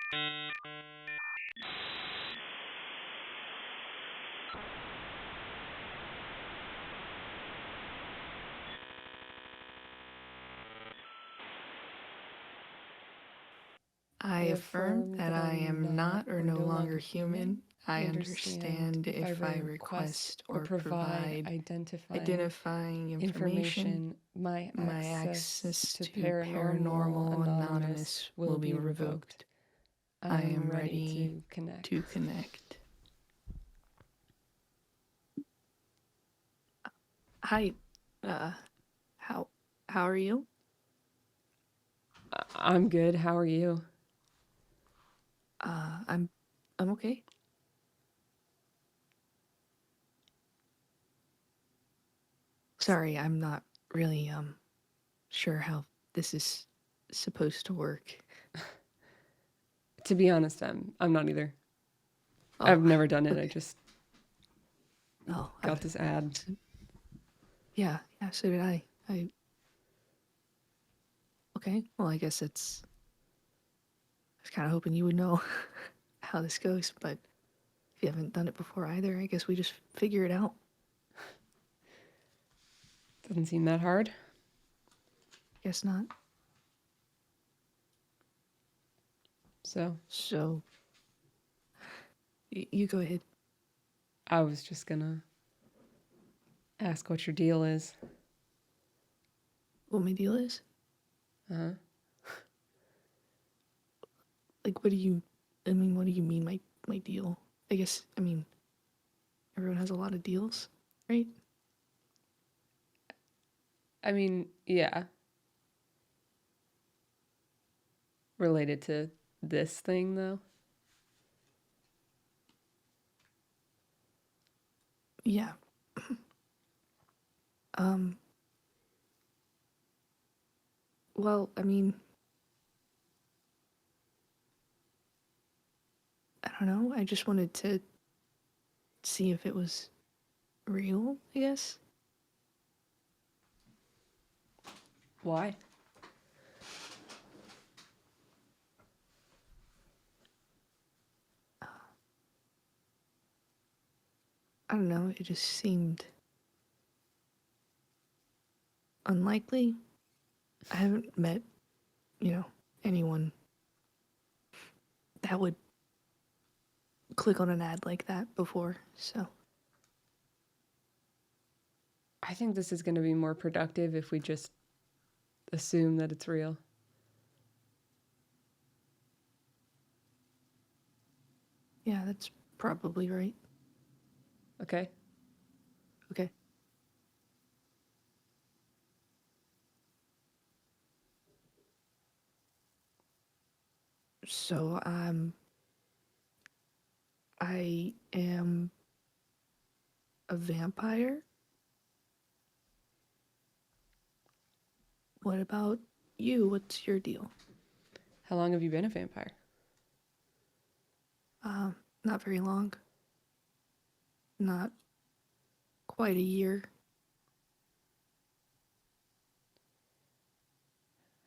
I affirm that I am not or no longer human. I understand if I request or provide identifying information, my access to Paranormal Anonymous will be revoked. I am ready to connect. Hi, uh, how are you? I'm good. How are you? I'm okay. Sorry, I'm not really sure how this is supposed to work. To be honest, I'm not either. Oh, I've never done it. okay. I just Oh, got this ad. Yeah, so did I. Okay, well, I guess I was kind of hoping you would know how this goes, but if you haven't done it before either, I guess we just figure it out. Doesn't seem that hard. Guess not. So you go ahead. I was just gonna ask what your deal is. What my deal is? Uh-huh. Like, what do you mean my deal? I guess, everyone has a lot of deals, right? I mean, yeah. Related to this thing, though? Yeah. um, well, I don't know. I just wanted to see if it was real, I guess. Why? I don't know. It just seemed unlikely. I haven't met, anyone that would click on an ad like that before, so. I think this is gonna be more productive if we just assume that it's real. Yeah, that's probably right. Okay? Okay. So, I am a vampire. What about you? What's your deal? How long have you been a vampire? Not very long. Not quite a year.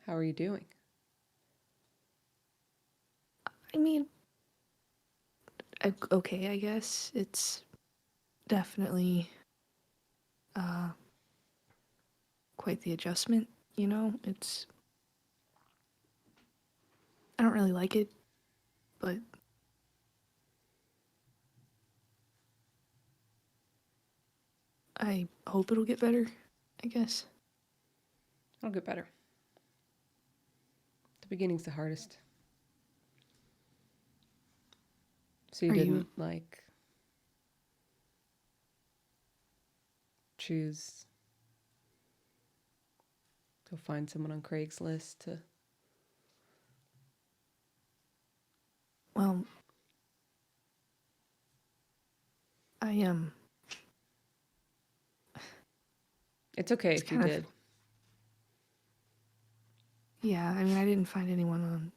How are you doing? I mean, okay, I guess. It's definitely quite the adjustment, It's. I don't really like it, but I hope it'll get better, I guess. I'll get better. The beginning's the hardest. So you Are didn't, you? like, choose to find someone on Craigslist to... Well, I am. It's okay It's if you kind of. did. Yeah, I didn't find anyone on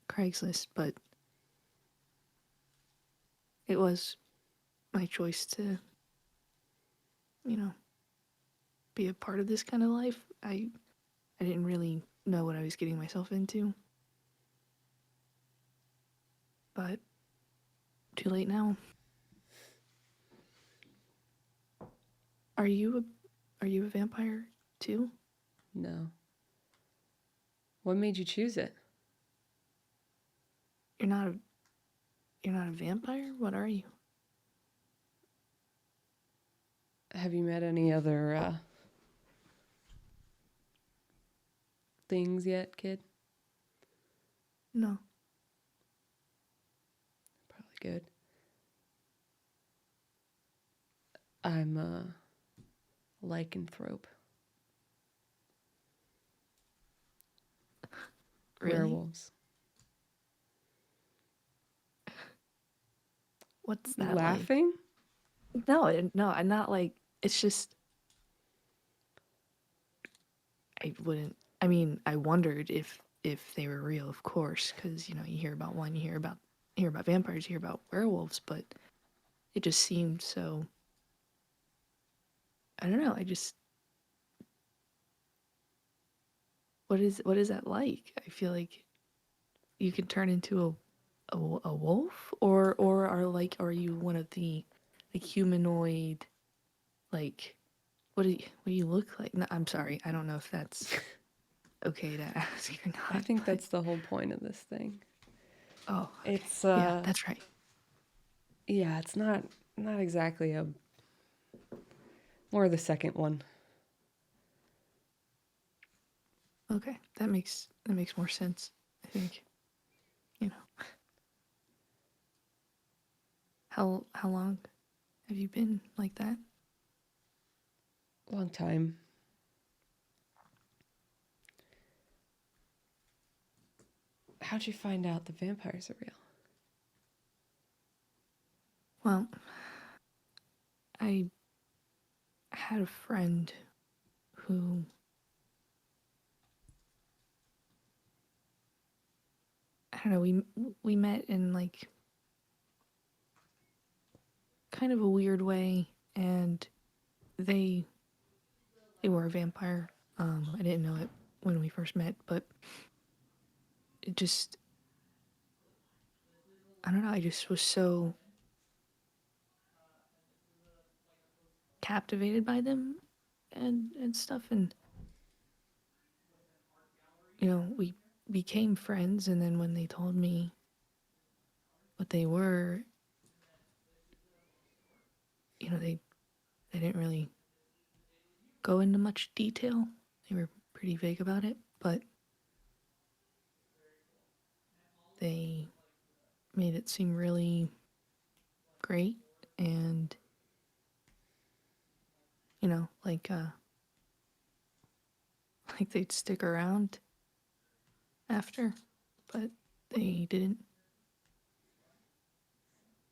Craigslist, but it was my choice to, you know, be a part of this kind of life. I didn't really know what I was getting myself into. but too late now. Are you a vampire too? No. What made you choose it? You're not a vampire? What are you? Have you met any other things yet, kid? No. Probably good. I'm a lycanthrope. Really? Werewolves. What's that Laughing? like? No, I'm not like, it's just, I wondered if they were real, of course, because, you hear about one, you hear about vampires, you hear about werewolves, but it just seemed so, I don't know, what is that like? I feel like you can turn into a wolf, or are you one of the like humanoid, like, what do you look like? No, I'm sorry, I don't know if that's okay to ask or not. I think but, that's the whole point of this thing. oh, okay. It's Yeah, that's right. yeah, it's not exactly more the second one. Okay, that makes more sense. I think, you know. How long have you been like that? Long time. How'd you find out the vampires are real? Well, I had a friend who I don't know, we met in like kind of a weird way, and they were a vampire. I didn't know it when we first met, but it just, I don't know, I just was so captivated by them and stuff, and we became friends, and then when they told me what they were, they didn't really go into much detail. They were pretty vague about it, but they made it seem really great, and like like they'd stick around after, but they didn't,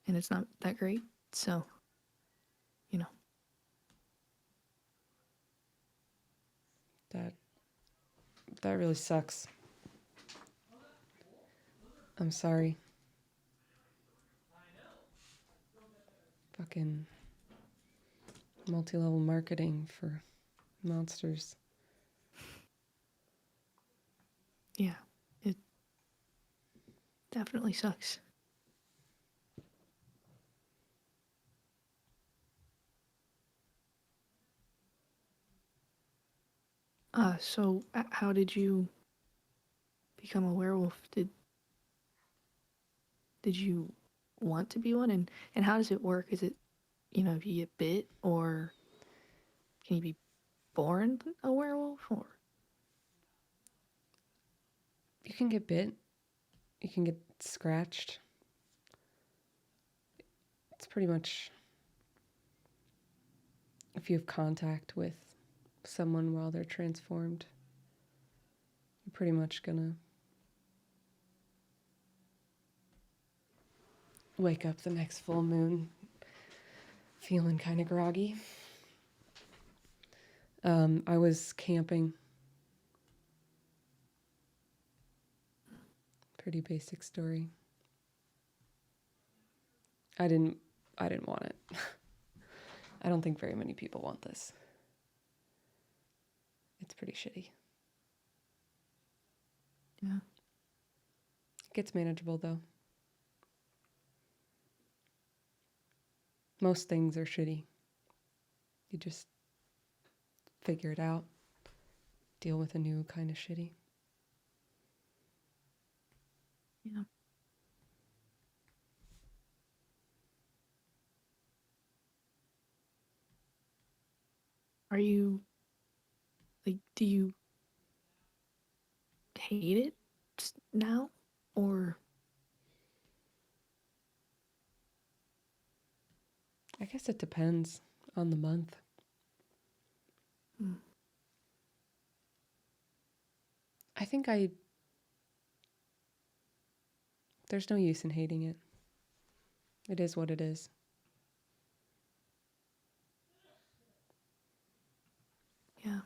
and it's not that great. So, you know. That really sucks. I'm sorry. Fucking multi-level marketing for monsters. Yeah, it definitely sucks. So how did you become a werewolf? Did you want to be one, and how does it work? Is it, if you get bit, or can you be born a werewolf, or? You can get bit. You can get scratched. It's pretty much if you have contact with someone while they're transformed, you're pretty much gonna wake up the next full moon feeling kind of groggy. I was camping. Pretty basic story. I didn't want it. I don't think very many people want this. It's pretty shitty. Yeah. It gets manageable though. Most things are shitty. You just figure it out, deal with a new kind of shitty. Yeah. Are you, like, do you hate it now? Or? I guess it depends on the month. I think there's no use in hating it. It is what it is. Yeah.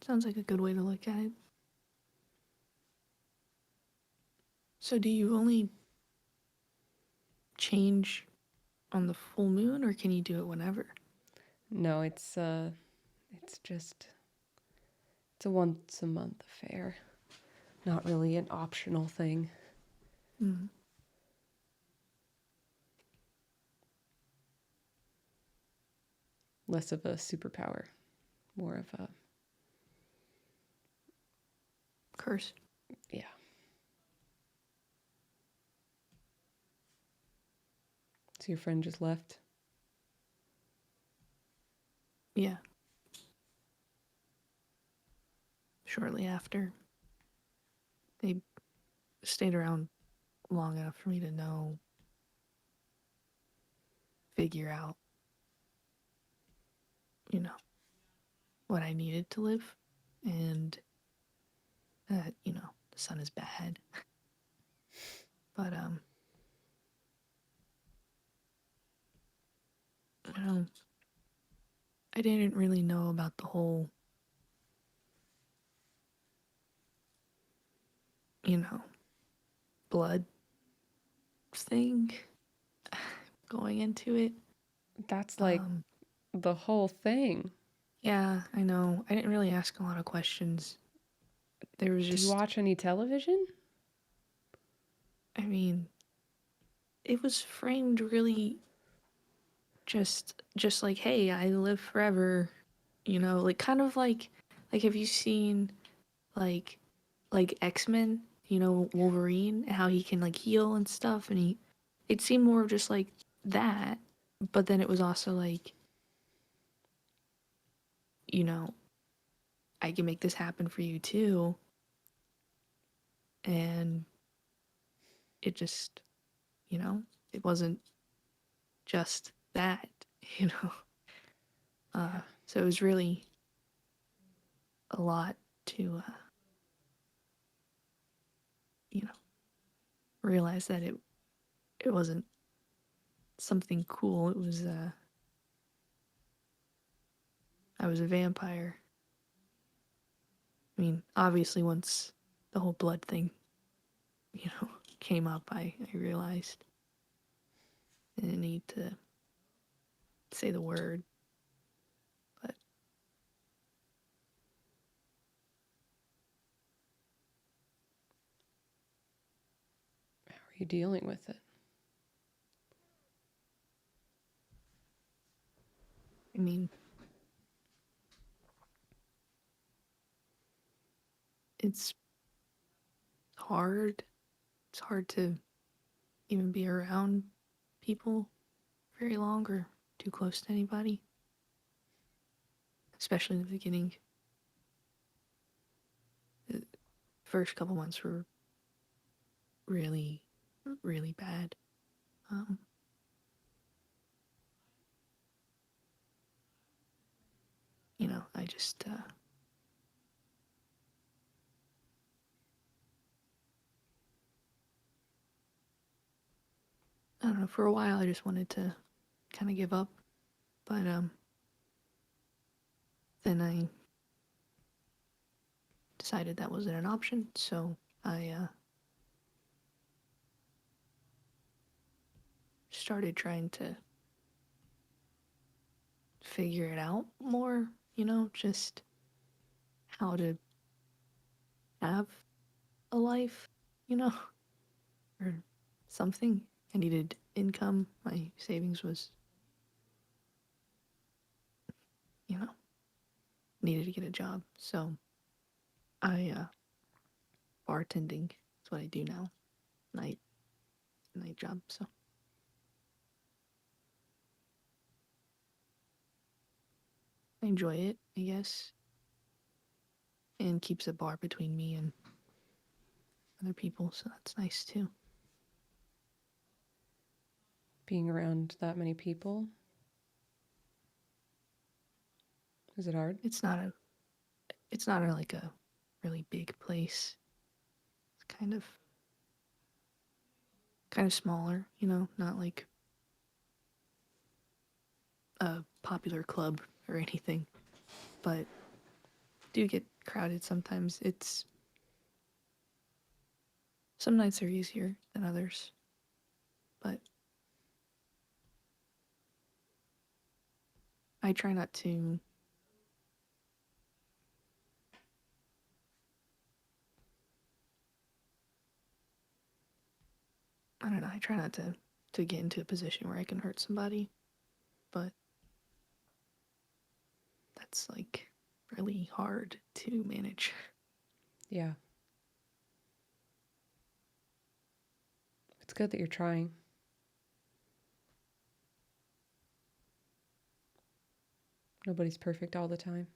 Sounds like a good way to look at it. So do you only change on the full moon, or can you do it whenever? No, it's just, it's a once a month affair. Not really an optional thing. Mm. Less of a superpower, more of a Curse. Yeah. So your friend just left? Yeah. Shortly after. They stayed around long enough for me to figure out, what I needed to live. And that, the sun is bad. But, I didn't really know about the whole, blood thing going into it. That's like the whole thing. Yeah, I know. I didn't really ask a lot of questions. There was Do you just, watch any television? I mean, it was framed really just like, hey, I live forever, like kind of like have you seen like X-Men, Wolverine, how he can like heal and stuff, and it seemed more of just like that, but then it was also like, you know, I can make this happen for you too. And it just, it wasn't just that, you know. Yeah. So it was really a lot to, realize that it wasn't something cool. It was, I was a vampire. I mean, obviously, once the whole blood thing, came up, I realized I didn't need to say the word, but How are you dealing with it? I mean, it's hard. It's hard to even be around people very long or too close to anybody, especially in the beginning. The first couple months were really, really bad. Um, I just, I don't know, for a while I just wanted to kind of give up, but, then I decided that wasn't an option, so I, started trying to figure it out more, just how to have a life, or something. I needed income. My savings was, needed to get a job. So I bartending is what I do now. Night job. So I enjoy it, I guess. And keeps a bar between me and other people, so that's nice too. Being around that many people, is it hard? It's not like a really big place. It's kind of smaller, not like a popular club or anything, but do get crowded sometimes. Some nights are easier than others, but I try not to. I don't know. I try not to get into a position where I can hurt somebody, but that's like really hard to manage. Yeah. It's good that you're trying. Nobody's perfect all the time.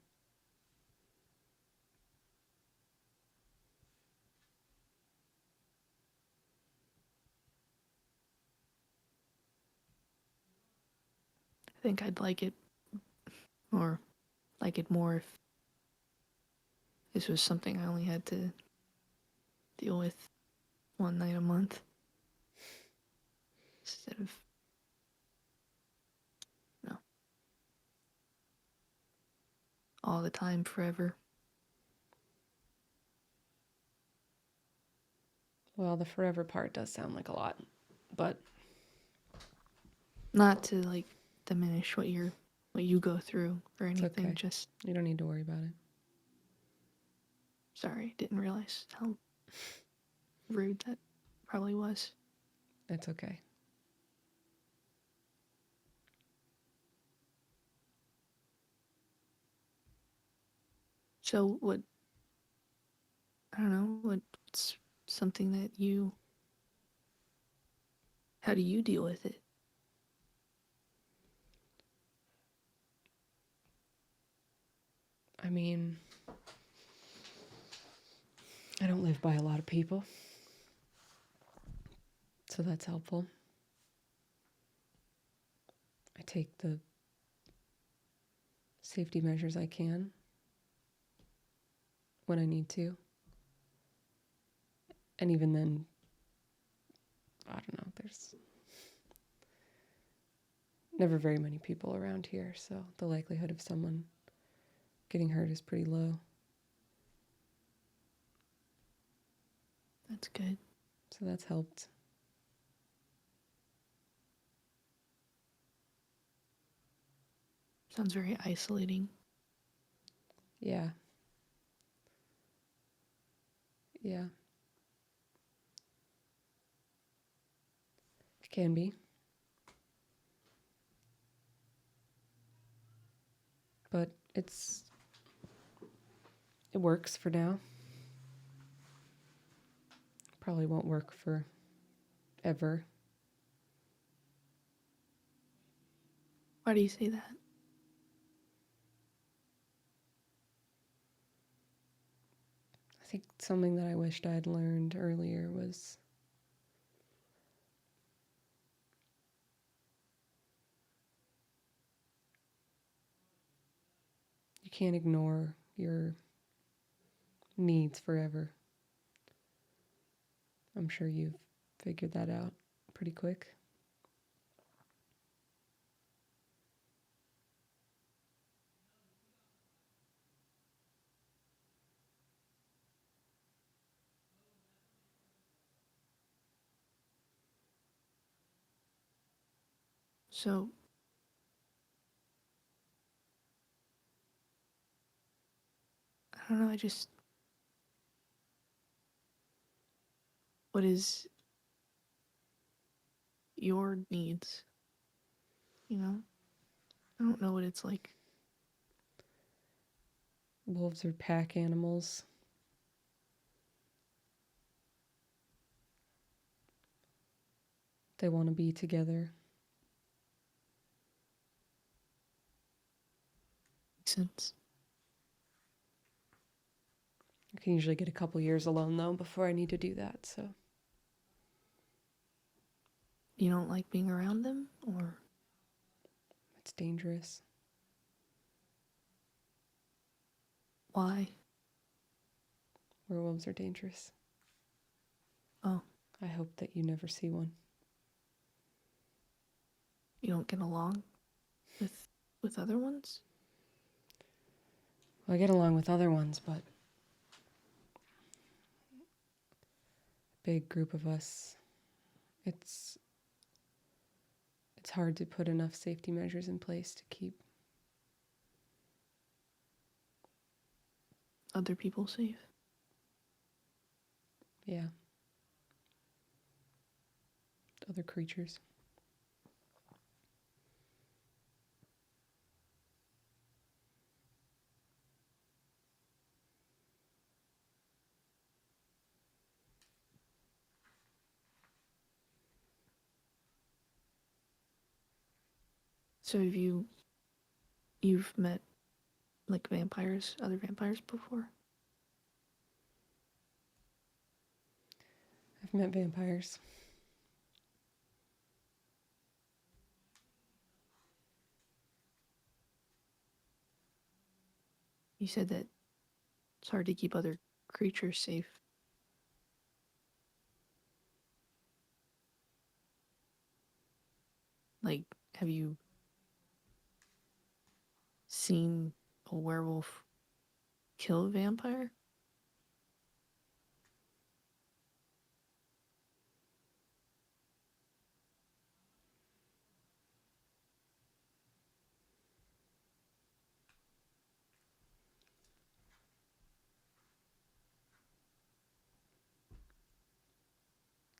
I think I'd like it more if this was something I only had to deal with one night a month instead of, all the time forever. Well, the forever part does sound like a lot, but Not to like diminish what you go through or it's anything. okay. Just You don't need to worry about it. sorry, didn't realize how rude that probably was. It's okay. So I don't know, what's something that how do you deal with it? I mean, I don't live by a lot of people, so that's helpful. I take the safety measures I can when I need to. And even then, I don't know, there's never very many people around here, so the likelihood of someone getting hurt is pretty low. That's good. So that's helped. Sounds very isolating. Yeah. Yeah. It can be. But it works for now. Probably won't work for ever. Why do you say that? I think something that I wished I'd learned earlier was you can't ignore your needs forever. I'm sure you've figured that out pretty quick. So I don't know, what is your needs. You know? I don't know what it's like. Wolves are pack animals. They want to be together. Makes sense. I can usually get a couple years alone, though, before I need to do that, so. You don't like being around them, or? It's dangerous. Why? Werewolves are dangerous. Oh. I hope that you never see one. You don't get along with other ones? Well, I get along with other ones, but big group of us, it's hard to put enough safety measures in place to keep other people safe. Yeah. Other creatures. So you've met like vampires, other vampires before? I've met vampires. You said that it's hard to keep other creatures safe. Like, have you seen a werewolf kill a vampire?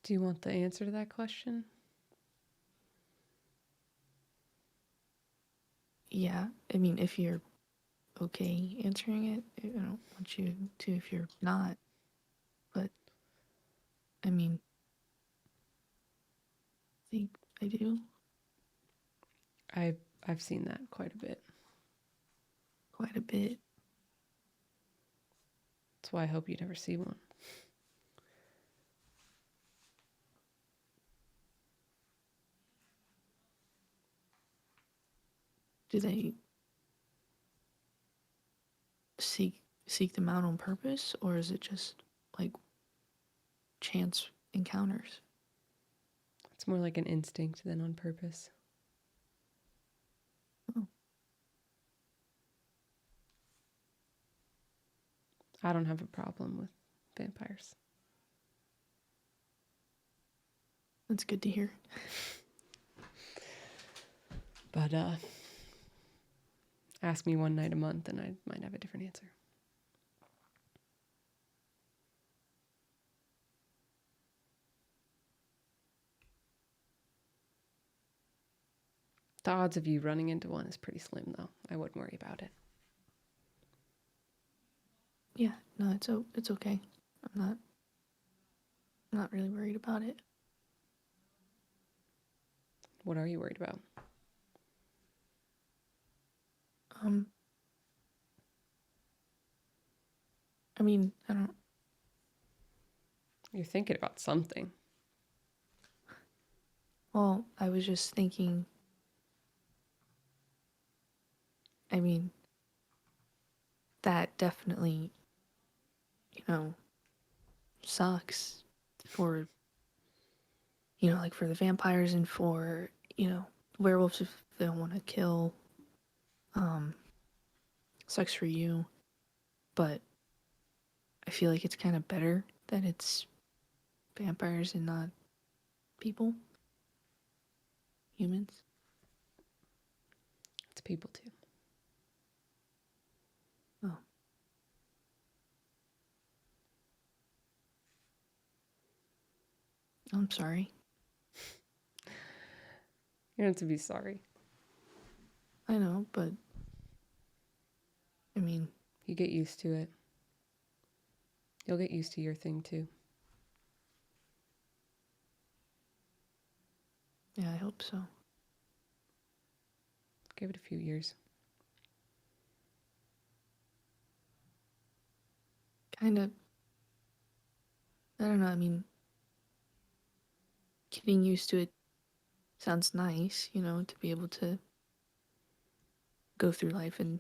Do you want the answer to that question? Yeah, I mean, if you're okay answering it, I don't want you to if you're not. But, I mean, I think I do. I've seen that quite a bit. Quite a bit. That's why I hope you never see one. Do they seek them out on purpose, or is it just like chance encounters? It's more like an instinct than on purpose. Oh. I don't have a problem with vampires. That's good to hear. But ask me one night a month and I might have a different answer. The odds of you running into one is pretty slim, though. I wouldn't worry about it. Yeah, no, it's okay. I'm not really worried about it. What are you worried about? I mean, I don't. You're thinking about something. Well, I was just thinking. I mean, that definitely, sucks for, like for the vampires and for, werewolves if they don't want to kill. Sucks for you. But I feel like it's kind of better that it's vampires and not people. Humans. It's people, too. Oh. I'm sorry. You don't have to be sorry. I know, but I mean, you get used to it. You'll get used to your thing too. Yeah, I hope so. Give it a few years. Kind of, I don't know, I mean, getting used to it sounds nice, you know, to be able to go through life and,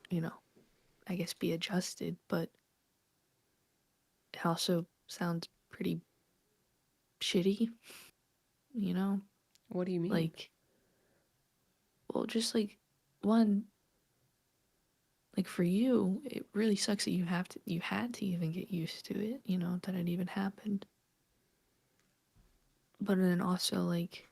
you know, I guess be adjusted, but it also sounds pretty shitty, you know? What do you mean? Like, well, just like, one, like for you, it really sucks that you had to even get used to it, you know, that it even happened. But then also, like,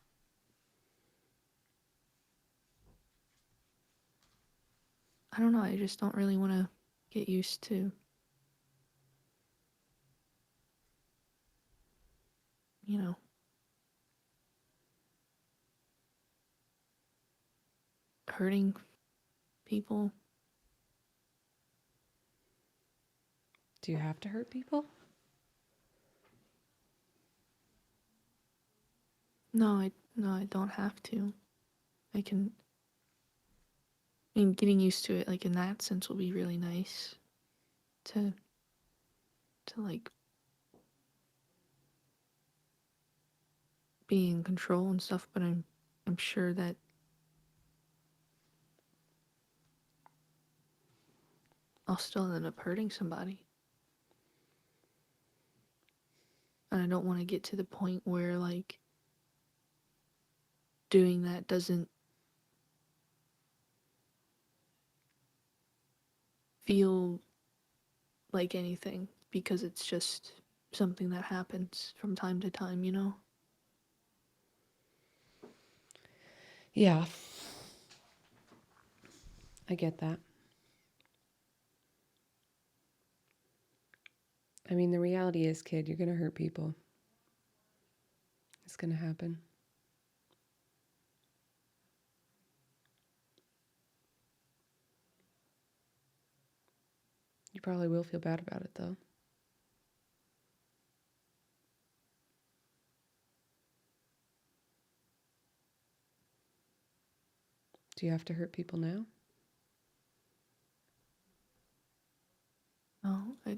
I don't know, I just don't really want to get used to, you know, hurting people. Do you have to hurt people? No, I don't have to. I can, I mean, getting used to it, like, in that sense will be really nice to, like, be in control and stuff, but I'm sure that I'll still end up hurting somebody. And I don't want to get to the point where, like, doing that doesn't feel like anything because it's just something that happens from time to time, you know? Yeah. I get that. I mean, the reality is, kid, you're going to hurt people. It's going to happen. You probably will feel bad about it, though. Do you have to hurt people now? No, I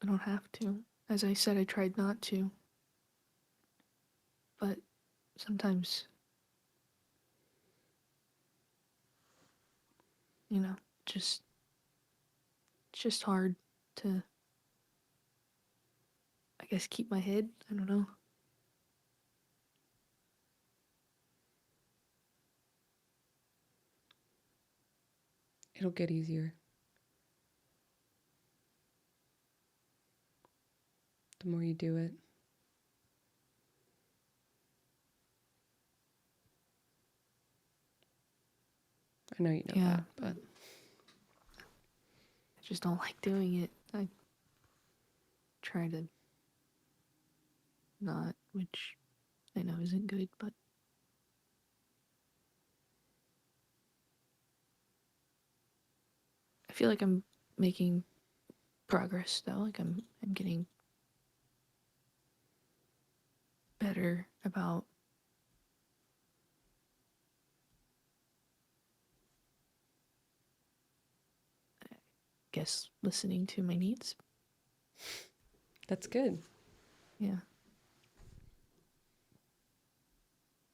don't have to. As I said, I tried not to. But sometimes, you know, just it's just hard to, I guess, keep my head. I don't know. It'll get easier. The more you do it. I know you know Yeah, that, but I just don't like doing it. I try to not, which I know isn't good, but I feel like I'm making progress though. Like I'm getting better about, I guess, listening to my needs. that's good. Yeah.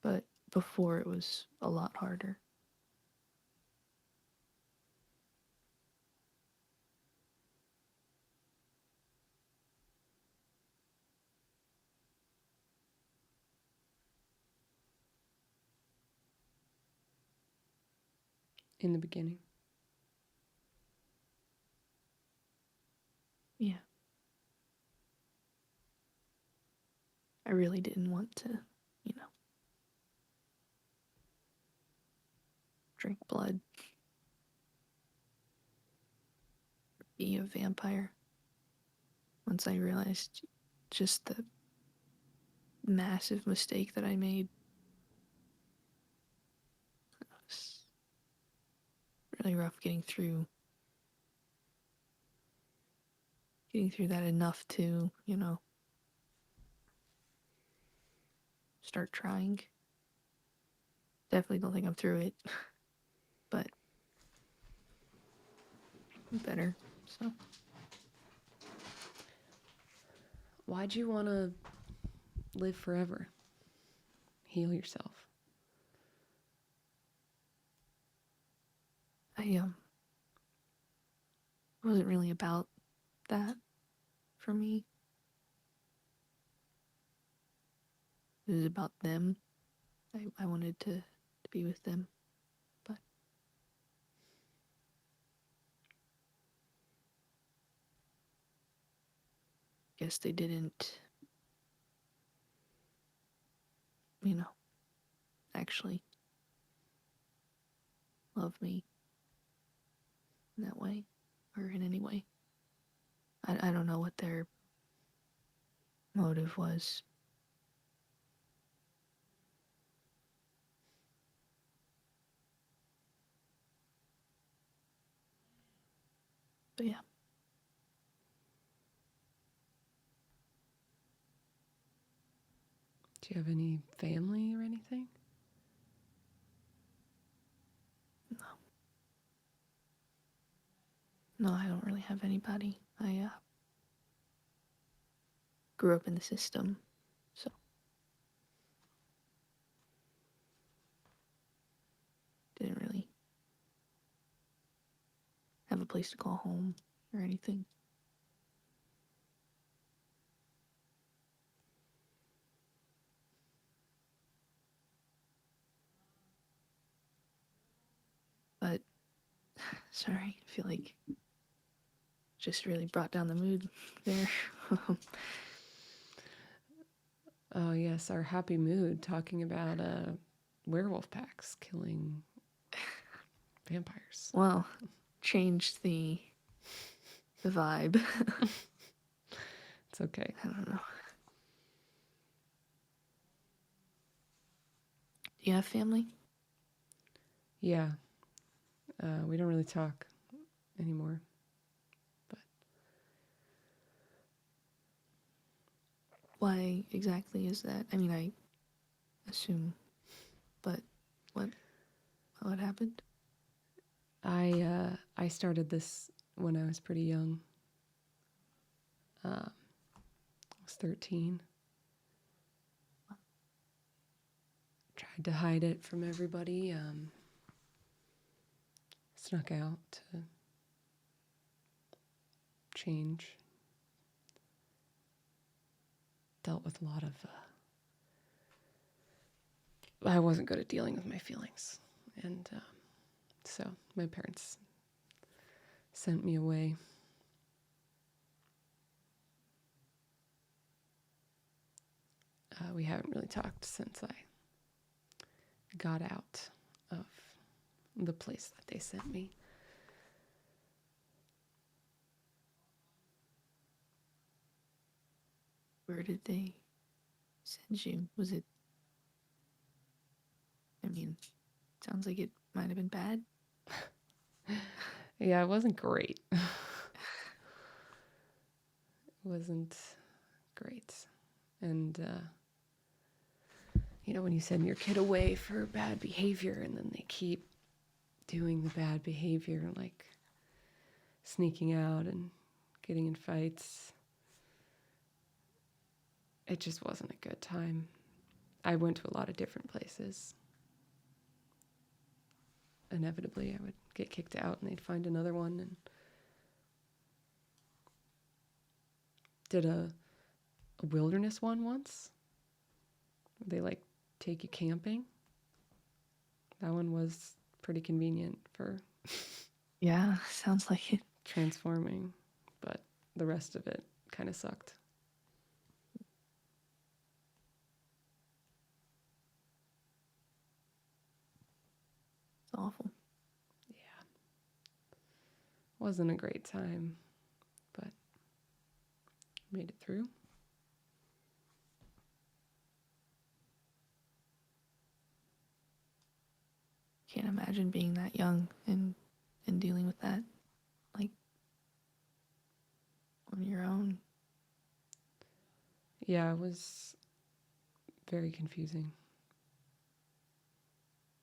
But before it was a lot harder. In the beginning. Yeah. I really didn't want to, you know, drink blood, be a vampire. Once I realized just massive mistake that I made. It was really rough getting through that enough to, start trying. Definitely don't think I'm through it, but I'm better, so. Why'd you want to live forever? Heal yourself? I wasn't really about that for me. It was about them. I wanted to be with them, but guess they didn't, actually love me in that way, or in any way. I don't know what their motive was. But yeah. Do you have any family or anything? No. No, I don't really have anybody. I grew up in the system, so didn't really have a place to call home or anything. But, sorry, I feel like just really brought down the mood there. Oh, yes, our happy mood talking about werewolf packs killing vampires. Well, changed the vibe. It's okay. I don't know. Do you have family? Yeah. We don't really talk anymore. But Why exactly is that? I mean, I assume, but what happened? I started this when I was pretty young. I was 13. Tried to hide it from everybody. Snuck out to change. Dealt with a lot of... I wasn't good at dealing with my feelings. And so my parents sent me away. We haven't really talked since I got out of the place that they sent me. Where did they send you? Was it... I mean, sounds like it might have been bad. Yeah, it wasn't great. It wasn't great. And, when you send your kid away for bad behavior and then they keep doing the bad behavior, like sneaking out and getting in fights, it just wasn't a good time. I went to a lot of different places. Inevitably, I would get kicked out and they'd find another one, and did a wilderness one once. They take you camping. That one was pretty convenient for Yeah, sounds like it. transforming, but the rest of it kind of sucked. It's awful. Yeah. Wasn't a great time, but made it through. Can't imagine being that young and dealing with that, like, on your own. Yeah, it was very confusing.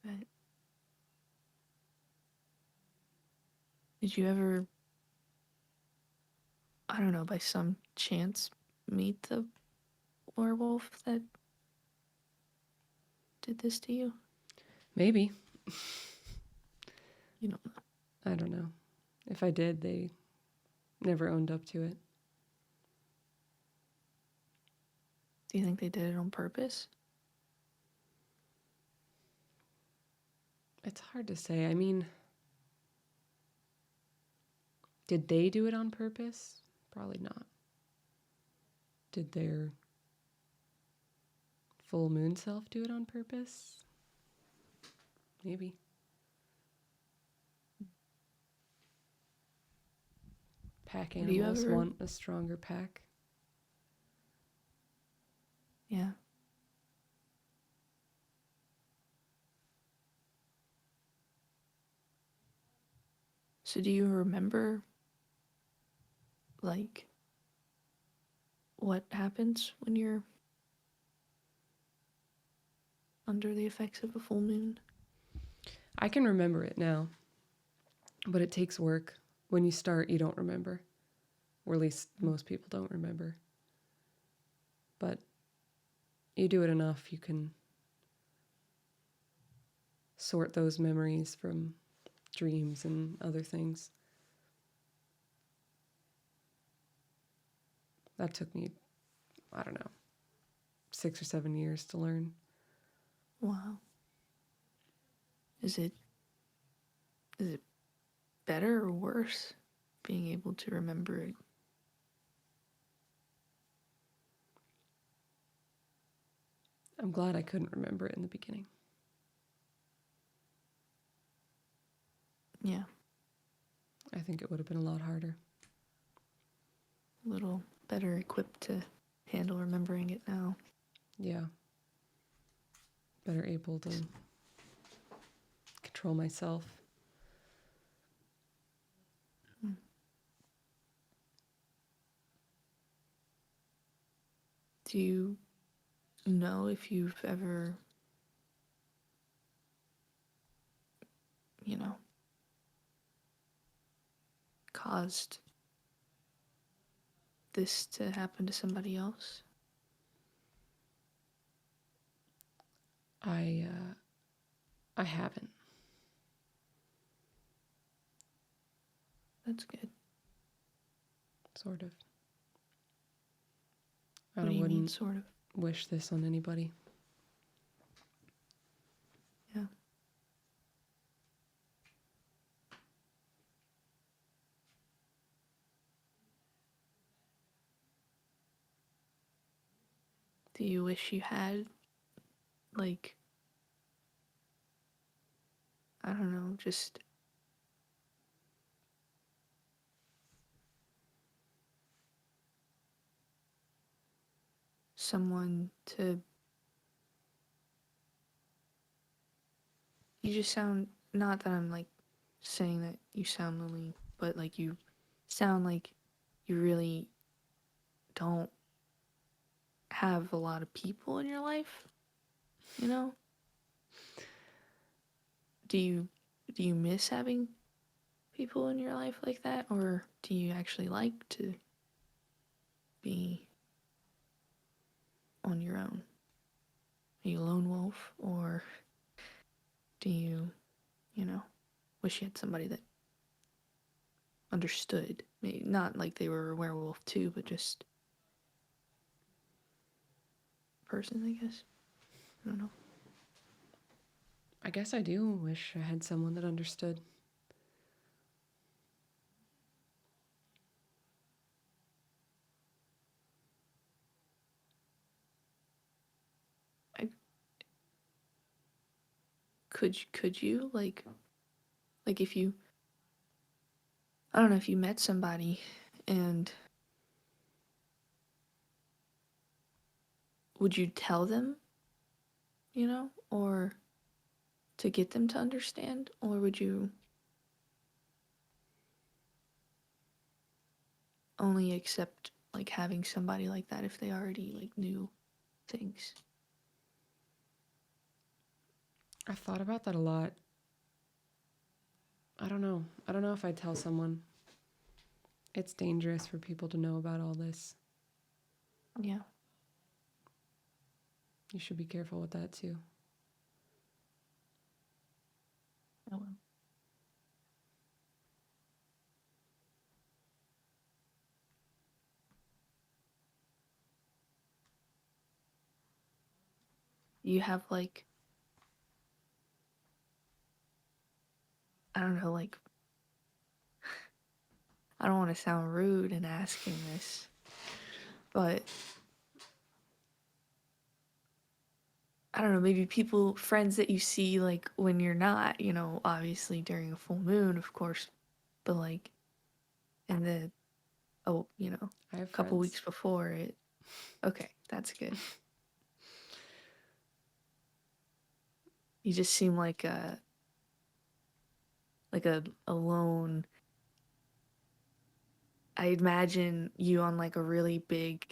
But did you ever, I don't know, by some chance meet the werewolf that did this to you? Maybe. You don't know. I don't know. If I did, they never owned up to it. Do you think they did it on purpose? It's hard to say. I mean, did they do it on purpose? Probably not. Did their full moon self do it on purpose? Maybe. Pack animals want a stronger pack. Yeah. So do you remember, like, what happens when you're under the effects of a full moon? I can remember it now, but it takes work. When you start, you don't remember. Or at least most people don't remember. But you do it enough, you can sort those memories from dreams and other things. That took me, I don't know, 6 or 7 years to learn. Wow. Is it better or worse being able to remember it? I'm glad I couldn't remember it in the beginning. Yeah. I think it would have been a lot harder. A little better equipped to handle remembering it now. Yeah. Better able to control myself. Do you know if you've ever, caused this to happen to somebody else? I haven't. That's good. Sort of. What do you mean, sort of? Wish this on anybody. Yeah. Do you wish you had, like, I don't know, just someone to... You just sound, not that I'm, like, saying that you sound lonely, but, like, you sound like you really don't have a lot of people in your life, you know? Do you miss having people in your life like that, or do you actually like to be on your own? Are you a lone wolf, or do you, wish you had somebody that understood? Maybe not like they were a werewolf too, but just a person, I guess. I don't know. I guess I do wish I had someone that understood. Could you like if you, I don't know, if you met somebody and would you tell them, or to get them to understand, or would you only accept like having somebody like that if they already like knew things? I've thought about that a lot. I don't know. I don't know if I'd tell someone. It's dangerous for people to know about all this. Yeah. You should be careful with that too. I will. You have like, I don't know, like, I don't want to sound rude in asking this, but I don't know, maybe friends that you see like when you're not, obviously during a full moon, of course, but like in the, oh, I have couple friends. weeks before it. Okay, that's good. You just seem like a alone. I imagine you on like a really big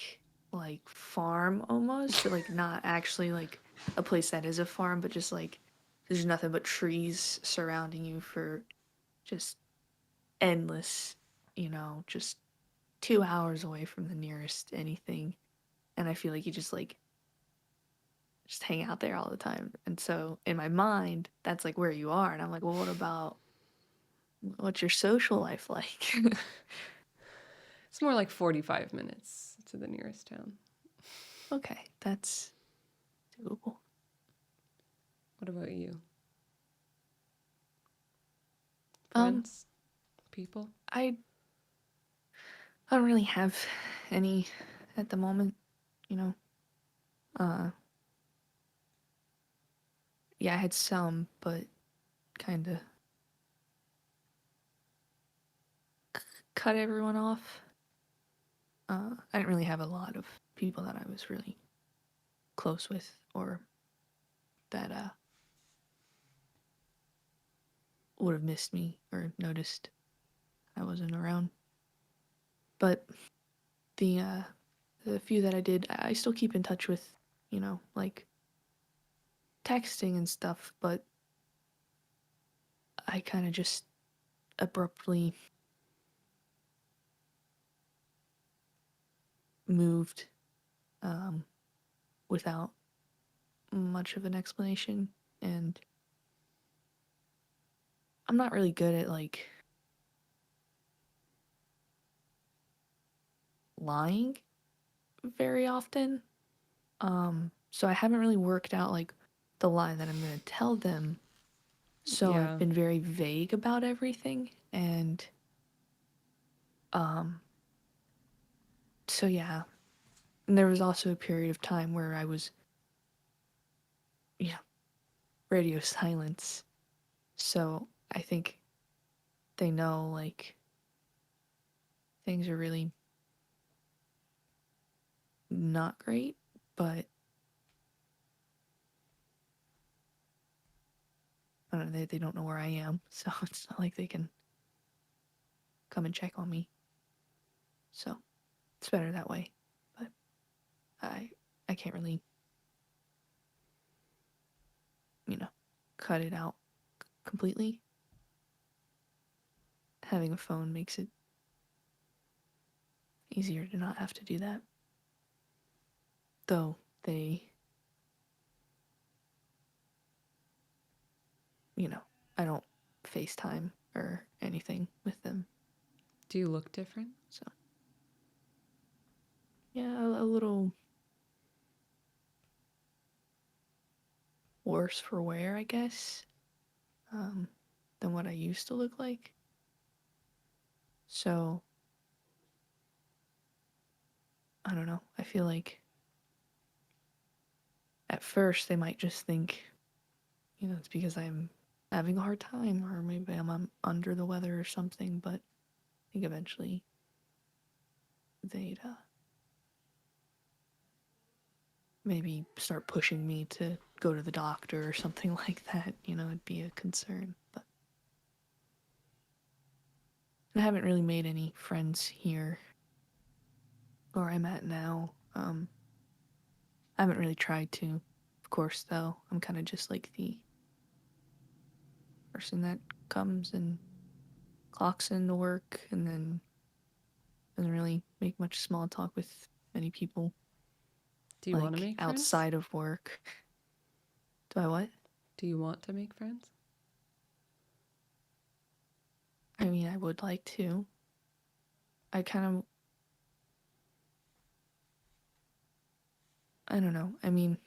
like farm almost, but like not actually like a place that is a farm, but just like there's nothing but trees surrounding you for just endless, just 2 hours away from the nearest anything. And I feel like you just hang out there all the time. And so in my mind, that's like where you are. And I'm like, well, what's your social life like? It's more like 45 minutes to the nearest town. Okay, that's doable. What about you? Um, Friends? People? I I don't really have any at the moment, you know. Uh, yeah, I had some, but kind of cut everyone off. I didn't really have a lot of people that I was really close with or that would have missed me or noticed I wasn't around. But the the few that I did, I still keep in touch with, like texting and stuff, but I kind of just abruptly moved um, without much of an explanation. And I'm not really good at like lying very often. So I haven't really worked out like the lie that I'm going to tell them. So I've Yeah. been very vague about everything. And um, so yeah. And there was also a period of time where I was, yeah, radio silence. So I think they know like things are really not great, but I don't know, they don't know where I am, so it's not like they can come and check on me. So it's better that way. But I I can't really, you know, cut it out completely. Having a phone makes it easier to not have to do that. Though they, I don't FaceTime or anything with them. Do you look different? So yeah, a little worse for wear, I guess, um, than what I used to look like. So I don't know. I feel like at first they might just think, it's because I'm having a hard time or maybe I'm under the weather or something, but I think eventually they'd maybe start pushing me to go to the doctor or something like that, it'd be a concern. But I haven't really made any friends here where I'm at now. I haven't really tried to. Of course, though, I'm kind of just like the person that comes and clocks into work and then doesn't really make much small talk with many people. Do you want to make friends? Outside of work. Do I what? Do you want to make friends? I mean, I would like to. I don't know. I mean,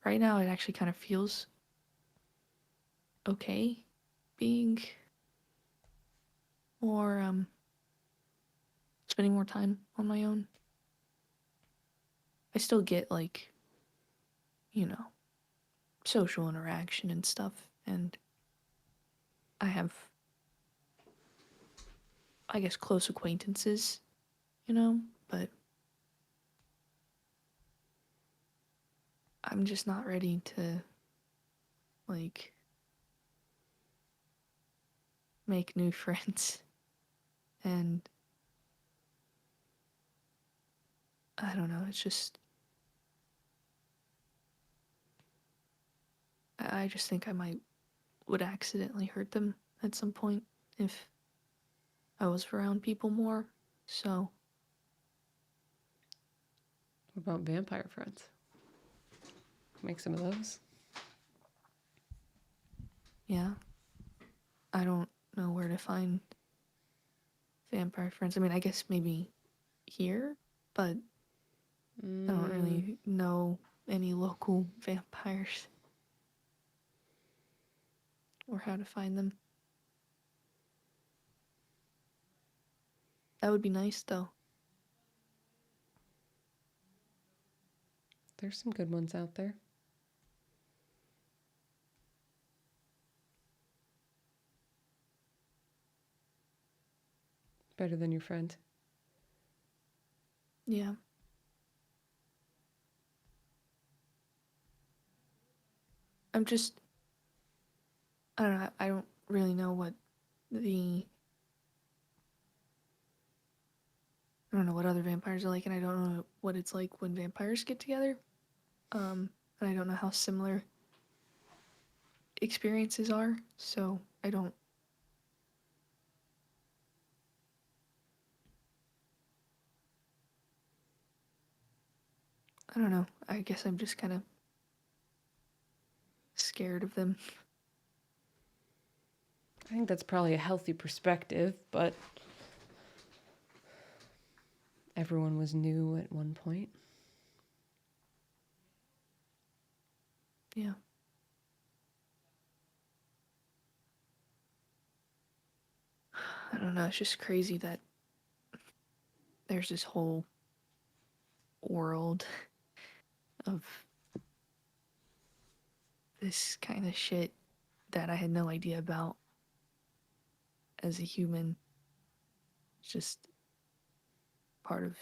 right now it actually kind of feels okay being more, spending more time on my own. I still get, social interaction and stuff, and I have, I guess, close acquaintances, but I'm just not ready to, make new friends. And I don't know, it's just, I just think I would accidentally hurt them at some point if I was around people more. So, What about vampire friends? Make some of those. yeah. I don't know where to find vampire friends. I mean, I guess maybe here, but I don't really know any local vampires or how to find them. That would be nice, though. There's some good ones out there. Better than your friend. Yeah. I don't know, I don't really know what I don't know what other vampires are like, and I don't know what it's like when vampires get together. And I don't know how similar experiences are, so I don't know. I guess I'm just kind of scared of them. I think that's probably a healthy perspective, but everyone was new at one point. Yeah. I don't know, it's just crazy that there's this whole world of this kind of shit that I had no idea about as a human. It's just part of,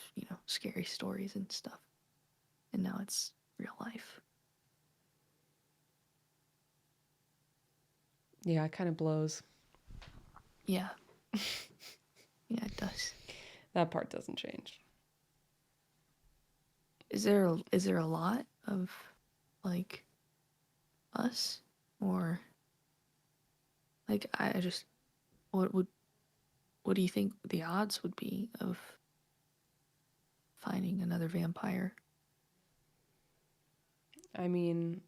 scary stories and stuff. And now it's real life. Yeah, it kind of blows. Yeah. Yeah, it does. That part doesn't change. Is there a lot of us, or I just what do you think the odds would be of finding another vampire? I mean,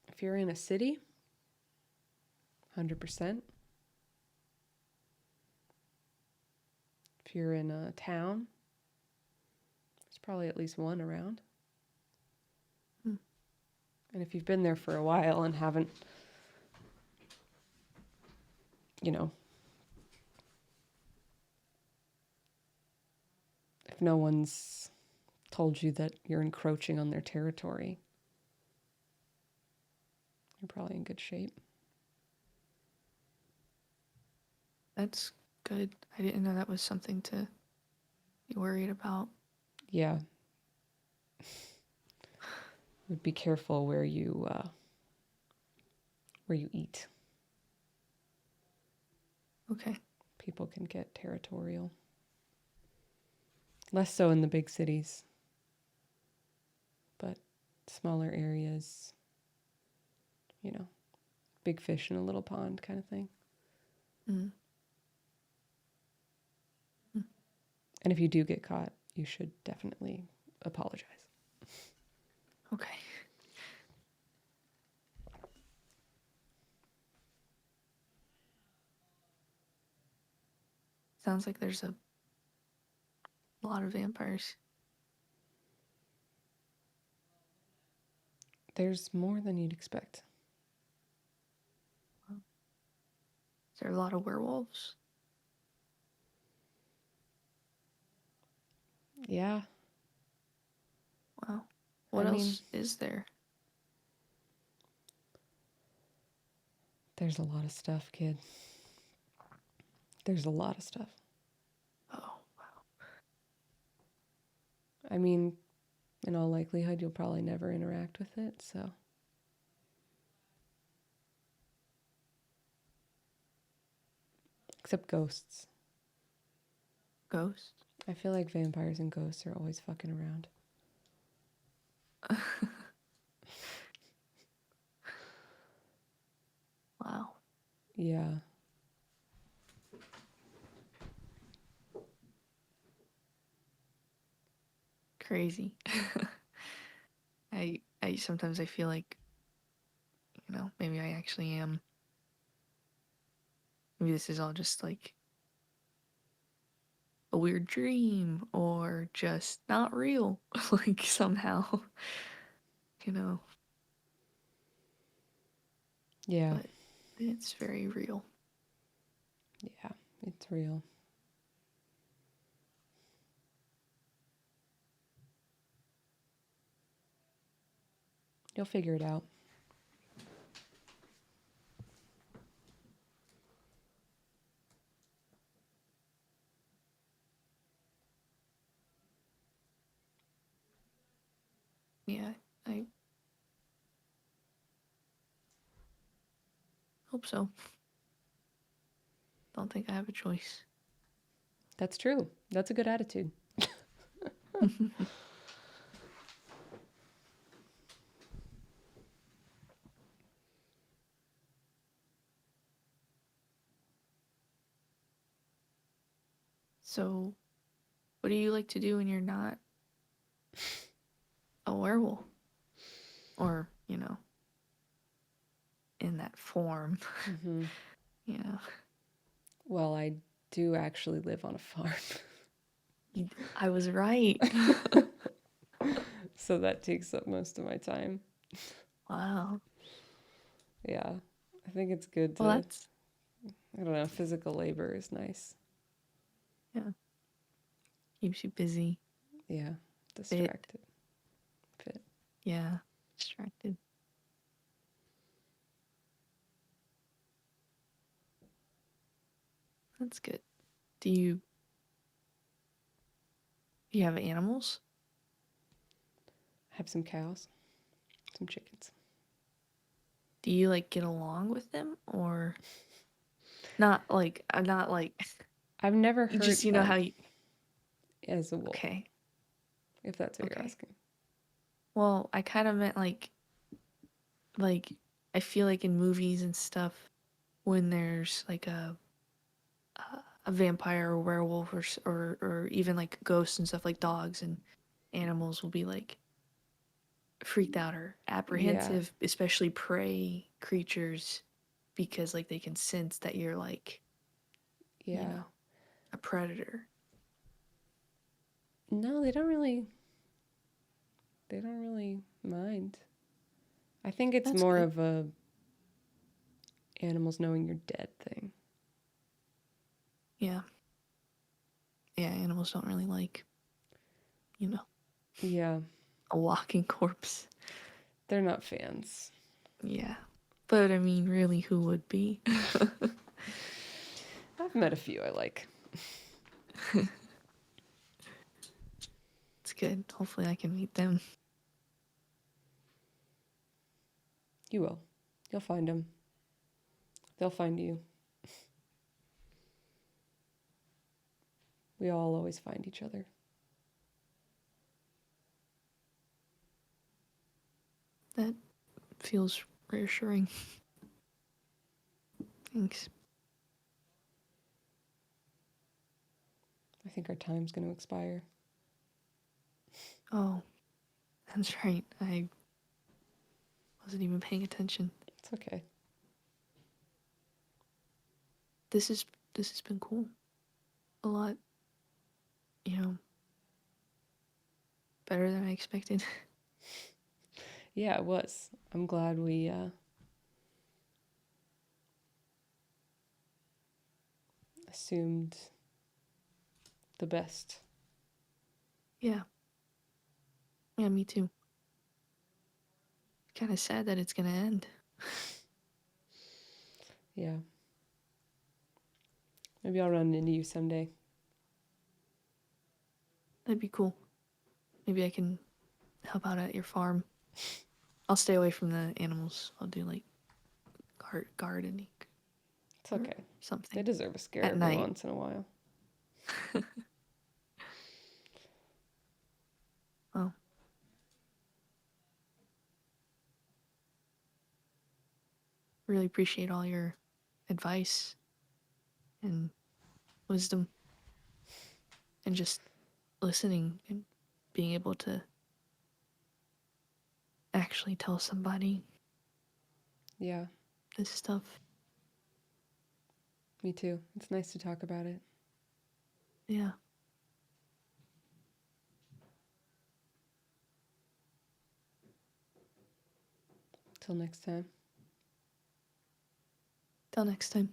if you're in a city, 100%. If you're in a town, there's probably at least one around. And if you've been there for a while and haven't, if no one's told you that you're encroaching on their territory, you're probably in good shape. That's good. I didn't know that was something to be worried about. Yeah. would be careful where you eat. Okay. People can get territorial. Less so in the big cities, but smaller areas, big fish in a little pond kind of thing. Mm. And if you do get caught, you should definitely apologize. Okay. Sounds like there's a lot of vampires. There's more than you'd expect. Is there a lot of werewolves? Yeah. Wow. What else is there? There's a lot of stuff, kid. There's a lot of stuff. Oh, wow. I mean, in all likelihood, you'll probably never interact with it, so. Except ghosts. Ghosts? I feel like vampires and ghosts are always fucking around. Wow. Yeah. Crazy. I sometimes I feel like, maybe I actually am. Maybe this is all just like a weird dream or just not real. Like somehow, Yeah. But it's very real. Yeah, it's real. You'll figure it out. Yeah, I hope so. Don't think I have a choice. That's true. That's a good attitude. So, what do you like to do when you're not a werewolf? Or, in that form. Mm-hmm. Yeah. Well, I do actually live on a farm. I was right. So that takes up most of my time. Wow. Yeah. I think it's good to, Well, that's... I don't know, physical labor is nice. Yeah. Keeps you busy. Yeah. Distracted. Fit. Yeah. Distracted. That's good. Do you have animals? I have some cows, some chickens. Do you like get along with them or not like I'm not like I've never you heard just how you as a wolf. Okay. If that's what you're asking. Well, I kind of meant like I feel like in movies and stuff when there's like a vampire or werewolf or even like ghosts and stuff, like dogs and animals will be like freaked out or apprehensive, especially prey creatures, because like they can sense that you're like a predator. No, they don't really mind. I think it's That's more good. of a animals knowing you're dead thing. Yeah. Yeah, animals don't really like, Yeah. a walking corpse. They're not fans. Yeah. But I mean, really, who would be? I've met a few I like. It's good. Hopefully I can meet them. You will. You'll find them. They'll find you. We all always find each other. That feels reassuring. Thanks. I think our time's going to expire. Oh, that's right. I wasn't even paying attention. It's okay. This has been cool. A lot, better than I expected. Yeah, it was. I'm glad we assumed the best. Yeah. Yeah, me too. Kind of sad that it's gonna end. Yeah. Maybe I'll run into you someday. That'd be cool. Maybe I can help out at your farm. I'll stay away from the animals. I'll do like gardening. It's okay. Something. They deserve a scare at every night. once in a while. Well. Really appreciate all your advice and wisdom and just listening and being able to actually tell somebody Yeah, this stuff. me too. It's nice to talk about it. Yeah. Till next time. Till next time.